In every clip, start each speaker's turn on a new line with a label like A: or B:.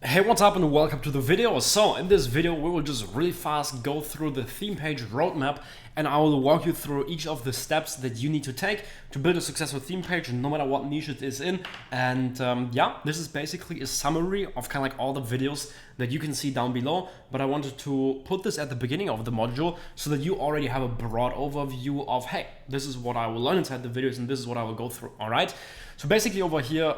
A: Hey, what's up and welcome to the video. So in this video we will just really fast go through the theme page roadmap, and I will walk you through each of the steps that you need to take to build a successful theme page no matter what niche it is in. And yeah, this is basically a summary of kind of like all the videos that you can see down below, but I wanted to put this at the beginning of the module so that you already have a broad overview of, hey, this is what I will learn inside the videos and this is what I will go through. All right, so basically over here,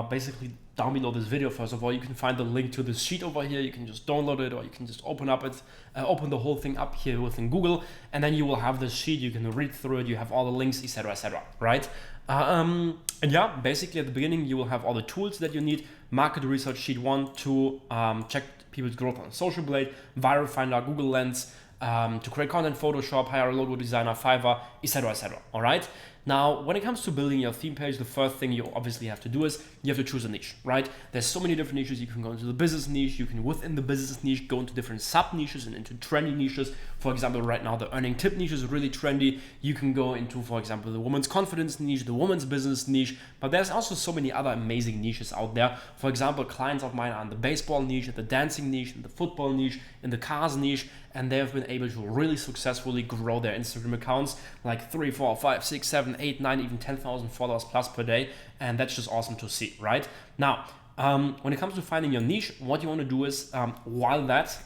A: basically down below this video, first of all, you can find the link to this sheet over here. You can just download it, or you can just open the whole thing up here within Google, and then you will have this sheet. You can read through it. You have all the links, etc., right? And yeah, basically at the beginning you will have all the tools that you need: market research sheet 1 to check people's growth on Social Blade, Viral Finder, Google Lens, to create content, Photoshop, hire a logo designer, Fiverr, etc. All right. Now, when it comes to building your theme page, the first thing you obviously have to do is you have to choose a niche, right? There's so many different niches. You can go into the business niche. You can, within the business niche, go into different sub niches and into trendy niches. For example, right now the earning tip niche is really trendy. You can go into, for example, the woman's confidence niche, the woman's business niche. But there's also so many other amazing niches out there. For example, clients of mine are in the baseball niche, the dancing niche, in the football niche, in the cars niche, and they have been able to really successfully grow their Instagram accounts like 3, 4, 5, 6, 7, 8, 9, even 10,000 followers plus per day. And that's just awesome to see, right? Now, when it comes to finding your niche, what you want to do is, while that,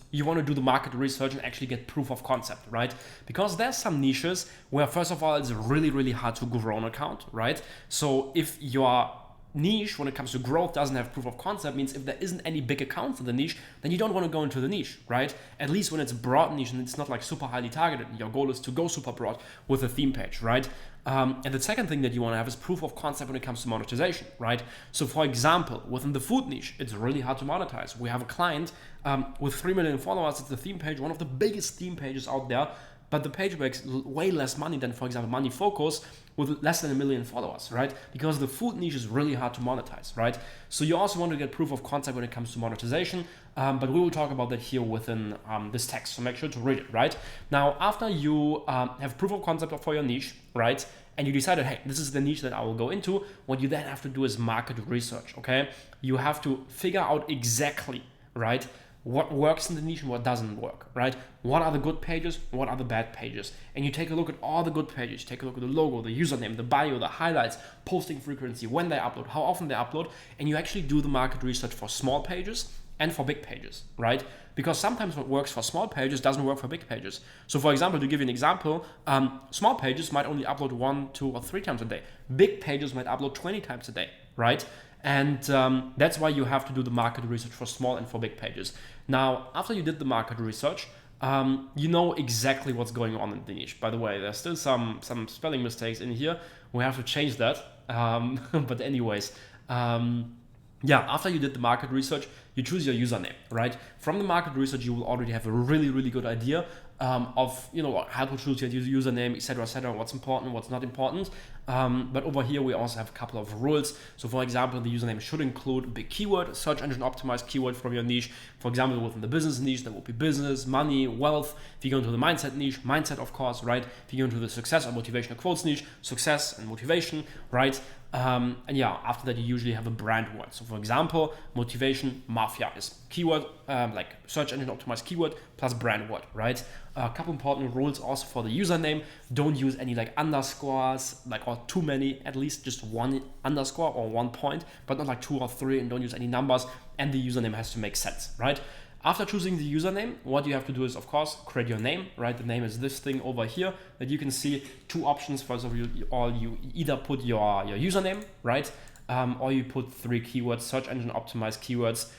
A: you want to do the market research and actually get proof of concept, right? Because there's some niches where, first of all, it's really, really hard to grow an account, right? So if your niche, when it comes to growth, doesn't have proof of concept, means if there isn't any big accounts in the niche, then you don't want to go into the niche, right? At least when it's a broad niche and it's not like super highly targeted, your goal is to go super broad with a theme page, right? And the second thing that you want to have is proof of concept when it comes to monetization, right? So for example, within the food niche, it's really hard to monetize. We have a client with 3 million followers. It's the theme page, one of the biggest theme pages out there, but the page makes way less money than, for example, Money Focus with less than 1 million followers, right? Because the food niche is really hard to monetize, right? So you also want to get proof of concept when it comes to monetization, but we will talk about that here within this text, so make sure to read it, right? Now, after you have proof of concept for your niche, right, and you decided, hey, this is the niche that I will go into, what you then have to do is market research, okay? You have to figure out exactly, right, what works in the niche and what doesn't work, right? What are the good pages? What are the bad pages? And you take a look at all the good pages. Take a look at the logo, the username, the bio, the highlights, posting frequency, when they upload, how often they upload, and you actually do the market research for small pages and for big pages, right? Because sometimes what works for small pages doesn't work for big pages. So for example, to give you an example, small pages might only upload 1, 2, or 3 times a day. Big pages might upload 20 times a day, right? And that's why you have to do the market research for small and for big pages. Now, after you did the market research, you know exactly what's going on in the niche. By the way, there's still some spelling mistakes in here. We have to change that. But anyways, yeah, after you did the market research, you choose your username, right? From the market research, you will already have a really, really good idea of, you know, how to choose your username, etc., what's important, what's not important. But over here, we also have a couple of rules. So for example, the username should include a big keyword, search engine optimized keyword from your niche. For example, within the business niche, that will be business, money, wealth. If you go into the mindset niche, mindset, of course, right? If you go into the success or motivational quotes niche, success and motivation, right? And yeah, after that, you usually have a brand word. So for example, motivation, mafia is keyword, like search engine optimized keyword plus brand word, right? A couple important rules also for the username. Don't use any like underscores, like, or too many, at least just 1 underscore or 1 point, but not like 2 or 3, and don't use any numbers. And the username has to make sense, right? After choosing the username, what you have to do is, of course, create your name, right? The name is this thing over here that you can see. 2 options. First of all, you either put your username, right? Or you put 3 keywords, search engine optimized keywords.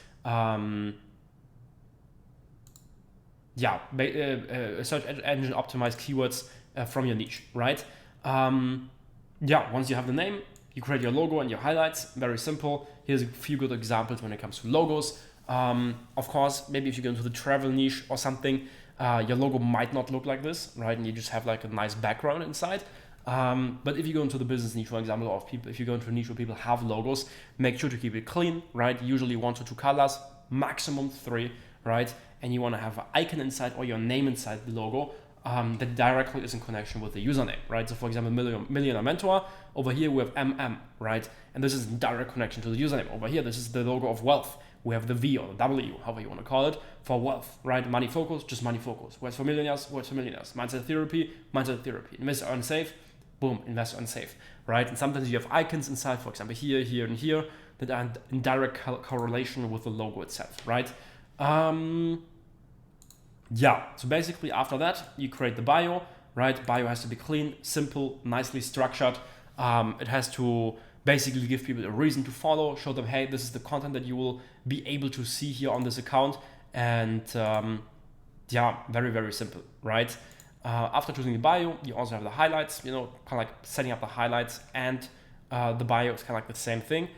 A: Search engine optimized keywords from your niche, right? Yeah, once you have the name, you create your logo and your highlights. Very simple. Here's a few good examples when it comes to logos. Of course, maybe if you go into the travel niche or something, your logo might not look like this, right? And you just have like a nice background inside. But if you go into the business niche, for example, or if you go into a niche where people have logos, make sure to keep it clean, right? Usually 1 to 2 colors, maximum 3, right? And you want to have an icon inside or your name inside the logo that directly is in connection with the username, right? So for example, Millionaire Mentor, over here we have MM, right? And this is in direct connection to the username. Over here, this is the logo of Wealth. We have the V or the W, however you want to call it, for wealth, right? Money focus, just money focus. Words for millionaires, words for millionaires. Mindset therapy, mindset therapy. Invest, earn, save, boom, invest, earn, save, right? And sometimes you have icons inside, for example, here, here, and here, that are in direct correlation with the logo itself, right? Yeah, so basically after that, you create the bio, right? Bio has to be clean, simple, nicely structured. It has to basically give people a reason to follow, show them, hey, this is the content that you will be able to see here on this account. And yeah, very, very simple, right? After choosing the bio, you also have the highlights, you know, kind of like setting up the highlights and the bio is kind of like the same thing.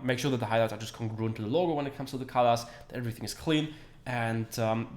A: Make sure that the highlights are just congruent to the logo when it comes to the colors, that everything is clean. And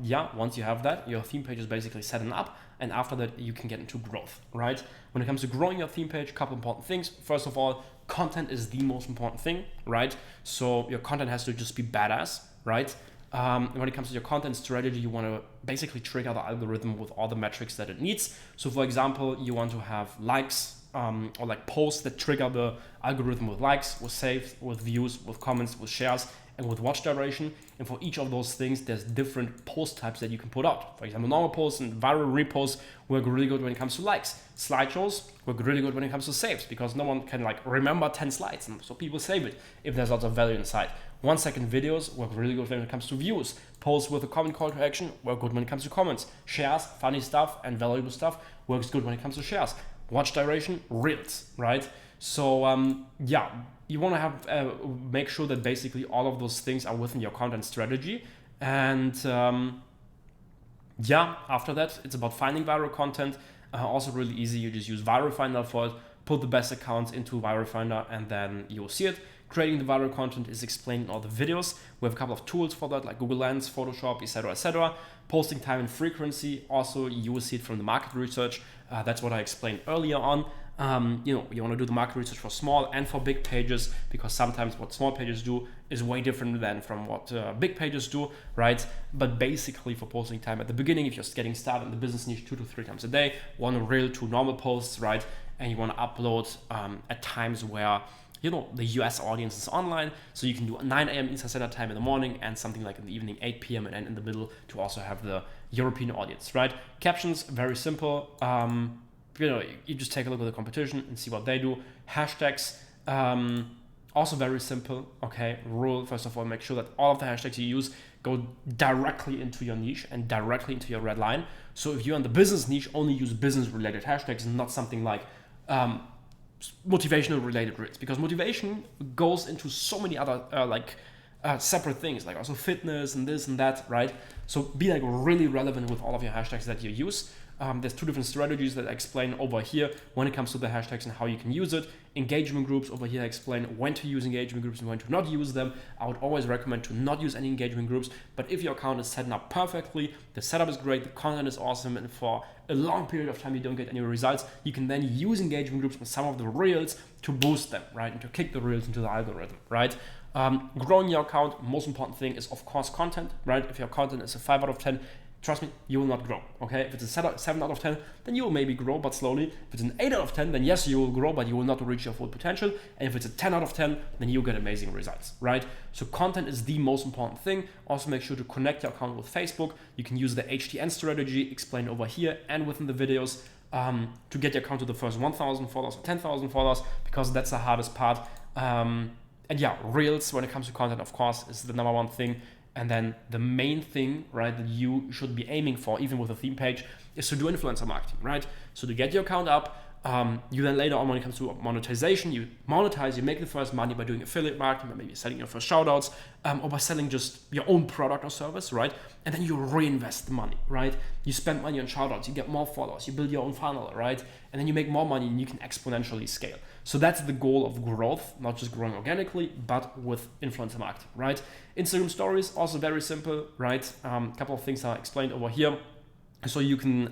A: yeah, once you have that, your theme page is basically set up. And after that, you can get into growth, right? When it comes to growing your theme page, a couple important things. First of all, content is the most important thing, right? So your content has to just be badass, right? When it comes to your content strategy, you want to basically trigger the algorithm with all the metrics that it needs. So for example, you want to have likes or like posts that trigger the algorithm with likes, with saves, with views, with comments, with shares, and with watch duration. And for each of those things, there's different post types that you can put out. For example, normal posts and viral reposts work really good when it comes to likes. Slideshows work really good when it comes to saves, because no one can like remember 10 slides, and so people save it if there's lots of value inside. 1 second videos work really good when it comes to views. Posts with a comment call to action work good when it comes to comments. Shares, funny stuff and valuable stuff works good when it comes to shares. Watch duration, reels, right? So yeah, you want to have make sure that basically all of those things are within your content strategy. And yeah, after that, it's about finding viral content. Also really easy. You just use Viral Finder for it, put the best accounts into Viral Finder, and then you'll see it. Creating the viral content is explained in all the videos. We have a couple of tools for that, like Google Lens, Photoshop, etc., etc. Posting time and frequency, also you will see it from the market research. That's what I explained earlier on. You know, you want to do the market research for small and for big pages, because sometimes what small pages do is way different than from what big pages do, right? But basically for posting time at the beginning, if you're getting started in the business niche 2 to 3 times a day, 1 reel, 2 normal posts, right? And you want to upload at times where, you know, the US audience is online, so you can do 9 a.m. Eastern Standard Time in the morning and something like in the evening, 8 p.m. and then in the middle to also have the European audience, right? Captions, very simple. You know, you just take a look at the competition and see what they do. Hashtags, also very simple. Okay, rule, first of all, make sure that all of the hashtags you use go directly into your niche and directly into your red line. So if you're in the business niche, only use business related hashtags and not something like motivational related reels, because motivation goes into so many other separate things, like also fitness and this and that, right? So be like really relevant with all of your hashtags that you use. There's 2 different strategies that I explain over here when it comes to the hashtags and how you can use it. Engagement groups over here, I explain when to use engagement groups and when to not use them. I would always recommend to not use any engagement groups, but if your account is set up perfectly, the setup is great, the content is awesome, and for a long period of time you don't get any results, you can then use engagement groups with some of the reels to boost them, right? And to kick the reels into the algorithm, right? Growing your account, most important thing is of course content, right? If your content is a 5 out of 10, trust me, you will not grow, okay? If it's a 7 out of 10, then you will maybe grow, but slowly. If it's an 8 out of 10, then yes, you will grow, but you will not reach your full potential. And if it's a 10 out of 10, then you'll get amazing results, right? So content is the most important thing. Also make sure to connect your account with Facebook. You can use the HTN strategy explained over here and within the videos to get your account to the first 1,000 followers or 10,000 followers, because that's the hardest part. And yeah, Reels, when it comes to content, of course, is the number 1 thing. And then the main thing, right, that you should be aiming for, even with a theme page, is to do influencer marketing, right? So to get your account up, you then later on, when it comes to monetization, you monetize, you make the first money by doing affiliate marketing, by maybe selling your first shoutouts, or by selling just your own product or service, right? And then you reinvest the money, right? You spend money on shoutouts, you get more followers, you build your own funnel, right? And then you make more money and you can exponentially scale. So that's the goal of growth, not just growing organically, but with influencer marketing, right? Instagram stories, also very simple, right? Couple of things are explained over here. So you can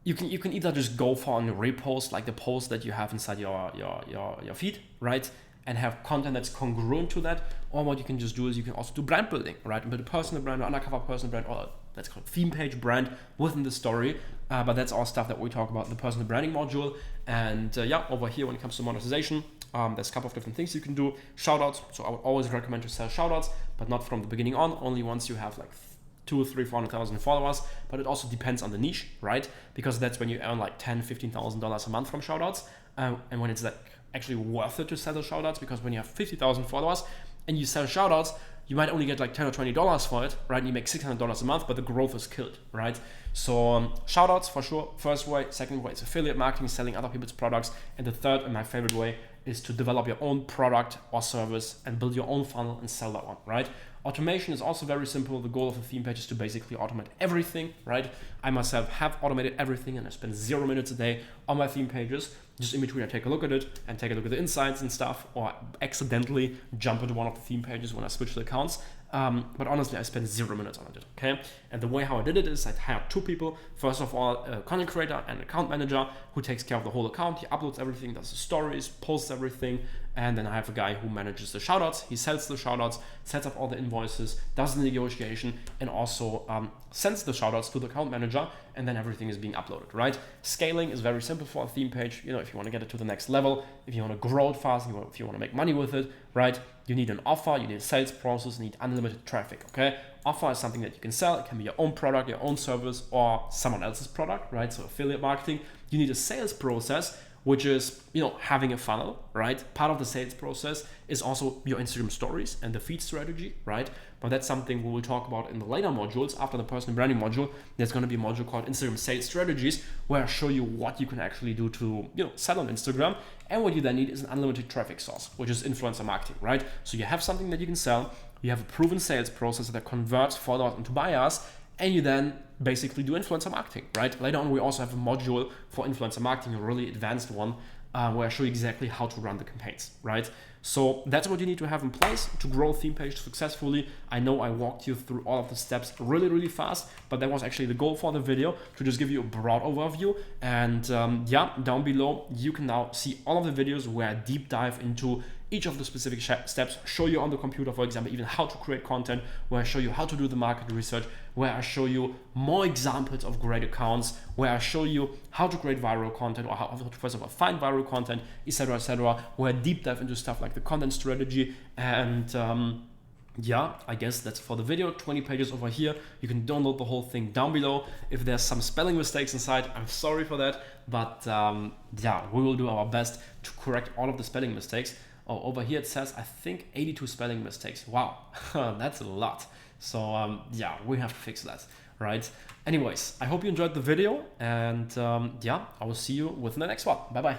A: either just go for a repost, like the post that you have inside your feed, right? And have content that's congruent to that. Or what you can just do is you can also do brand building, right? And build a personal brand, or undercover personal brand, or let's call it theme page brand within the story. But that's all stuff that we talk about in the personal branding module. And yeah, over here when it comes to monetization, There's a couple of different things you can do. Shoutouts, so I would always recommend to sell shoutouts, but not from the beginning on, only once you have like 2, 3, 400,000 followers. But it also depends on the niche, right? Because that's when you earn like $10,000, $15,000 a month from shoutouts, and when it's like actually worth it to sell the shoutouts, because when you have 50,000 followers and you sell shoutouts, you might only get like $10 or $20 for it, right? And you make $600 a month, but the growth is killed, right? So shoutouts for sure, first way. Second way is affiliate marketing, selling other people's products. And the third and my favorite way is to develop your own product or service and build your own funnel and sell that one, right? Automation is also very simple. The goal of a theme page is to basically automate everything, right? I myself have automated everything, and I spend 0 minutes a day on my theme pages. Just in between, I take a look at it and take a look at the insights and stuff, or accidentally jump into one of the theme pages when I switch the accounts. But honestly, I spent 0 minutes on it, okay? And the way how I did it is I hired 2 people. First of all, a content creator and account manager who takes care of the whole account. He uploads everything, does the stories, posts everything. And then I have a guy who manages the shoutouts. He sells the shoutouts, sets up all the invoices, does the negotiation, and also sends the shoutouts to the account manager, and then everything is being uploaded, right? Scaling is very simple for a theme page. You know, if you want to get it to the next level, if you want to grow it fast, if you want to make money with it, right? You need an offer, you need a sales process, you need unlimited traffic, okay? Offer is something that you can sell. It can be your own product, your own service, or someone else's product, right? So affiliate marketing. You need a sales process, which is, you know, having a funnel, right? Part of the sales process is also your Instagram stories and the feed strategy, right? But that's something we will talk about in the later modules. After the personal branding module, there's going to be a module called Instagram sales strategies, where I show you what you can actually do to, you know, sell on Instagram. And what you then need is an unlimited traffic source, which is influencer marketing, right? So you have something that you can sell, you have a proven sales process that converts followers into buyers, and you then basically do influencer marketing, right? Later on, we also have a module for influencer marketing, a really advanced one, where I show you exactly how to run the campaigns, right? So that's what you need to have in place to grow a theme page successfully. I know I walked you through all of the steps really, really fast, but that was actually the goal for the video, to just give you a broad overview. And yeah, down below, you can now see all of the videos where I deep dive into each of the specific steps, show you on the computer, for example, even how to create content, where I show you how to do the market research, where I show you more examples of great accounts, where I show you how to create viral content, or how to, first of all, find viral content, etc., where I deep dive into stuff like the content strategy. And yeah, I guess that's for the video. 20 pages over here. You can download the whole thing down below. If there's some spelling mistakes inside, I'm sorry for that, but yeah, we will do our best to correct all of the spelling mistakes. Oh, over here it says, I think 82 spelling mistakes. Wow, that's a lot. So yeah, we have to fix that, right? Anyways, I hope you enjoyed the video, and yeah, I will see you with the next one. Bye-bye.